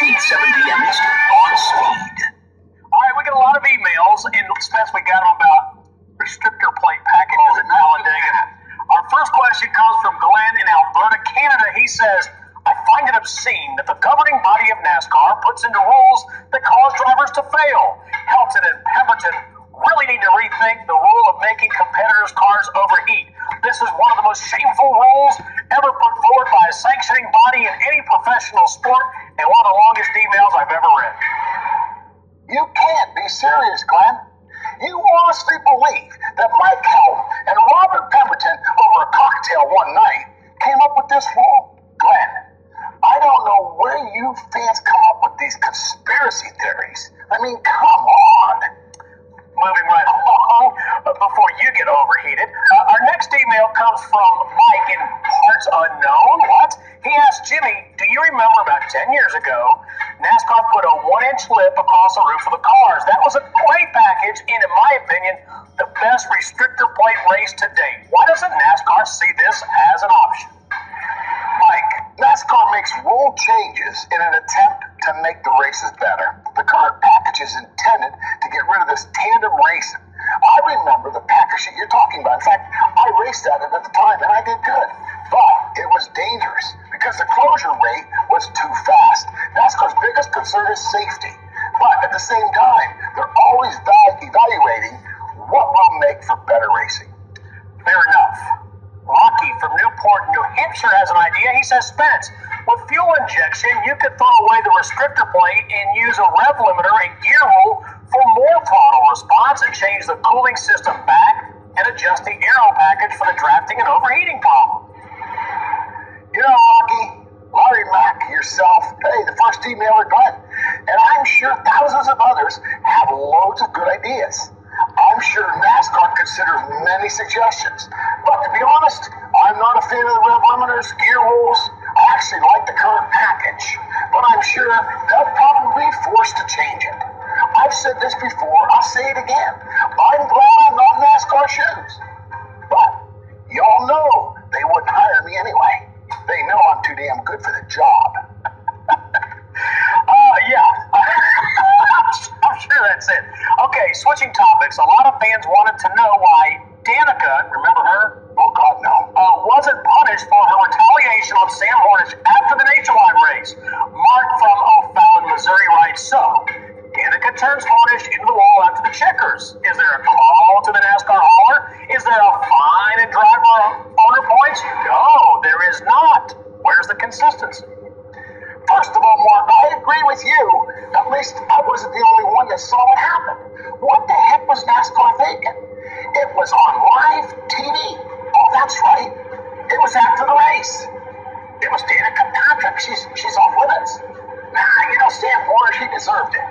Steve 7 p.m. Eastern on Speed. All right, we get a lot of emails, and especially got them about restrictor plate packages at Talladega. Our first question comes from Glenn in Alberta, Canada. He says, I find it obscene that the governing body of NASCAR puts into rules that cause drivers to fail. Helton and Pemberton really need to rethink the rule of making competitors' cars overheat. This is one of the most shameful rules ever put forward by a sanctioning body in any professional sport, and one of the longest emails I've ever read. You can't be serious, Glenn. You honestly believe that Mike Helton and Robert Pemberton, over a cocktail one night, came up with this rule? Glenn, I don't know where you fans come up with these conspiracy theories. I mean, come on. Moving right along, before you get overheated, our next email comes from Mike in parts unknown. What? He asked Jimmy, do you remember about 10 years ago, NASCAR put a 1-inch lip across the roof of the cars? That was a great package, and in my opinion, the best restrictor plate race to date. Why doesn't NASCAR see this as an option? Mike, NASCAR makes rule changes in an attempt to make the races better. The current package is intended to get rid of this tandem racing. I remember the package that you're talking about. In fact, I raced at it at the time, and I did good. But it was dangerous because the closure rate was too fast. NASCAR's biggest concern is safety. But at the same time, they're always evaluating what will make for better racing. Fair enough. Rocky from Newport, New Hampshire has an idea. He says, Spence, with fuel injection, you could throw away the restrictor plate and use a rev limiter and gear rule for more throttle response and change the cooling system back and adjust the aero package for the drafting and overheating problem. You know, Rocky, Larry Mack, yourself, hey, the first emailer, Glenn, and I'm sure thousands of others have loads of good ideas. I'm sure NASCAR considers many suggestions. But to be honest, I'm not a fan of the rev limiters, gear rules. I actually like the current package. But I'm sure they'll probably be forced to change it. I've said this before, I'll say it again. I'm glad I'm not in NASCAR shoes. But y'all know they wouldn't hire me anyway. They know I'm too damn good for the job. Yeah. I'm sure that's it. Okay, switching topics. A lot of fans wanted to know why Danica, remember her? Oh, God, no. Wasn't punished for her retaliation on Sam Hornish after the Nationwide race. Mark from O'Fallon, Missouri writes, so, Danica turns Hornish into the wall after the checkers. Is there a call to the NASCAR hauler? Is there a fine and driver owner points? No, there is not. Where's the consistency? First of all, Mark, I agree with you. At least I wasn't the only one that saw what happened. What the heck was NASCAR thinking? It was on live TV. Oh, that's right. It was after the race. It was Danica Patrick. She's off limits. Nah, you know, Sam Hornish, he deserved it.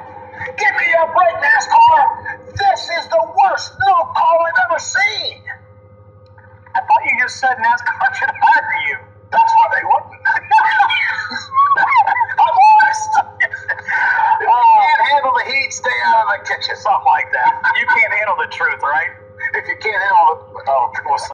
Give me a break, NASCAR. This is the worst no call I've ever seen. I thought you just said NASCAR should hire you. That's what they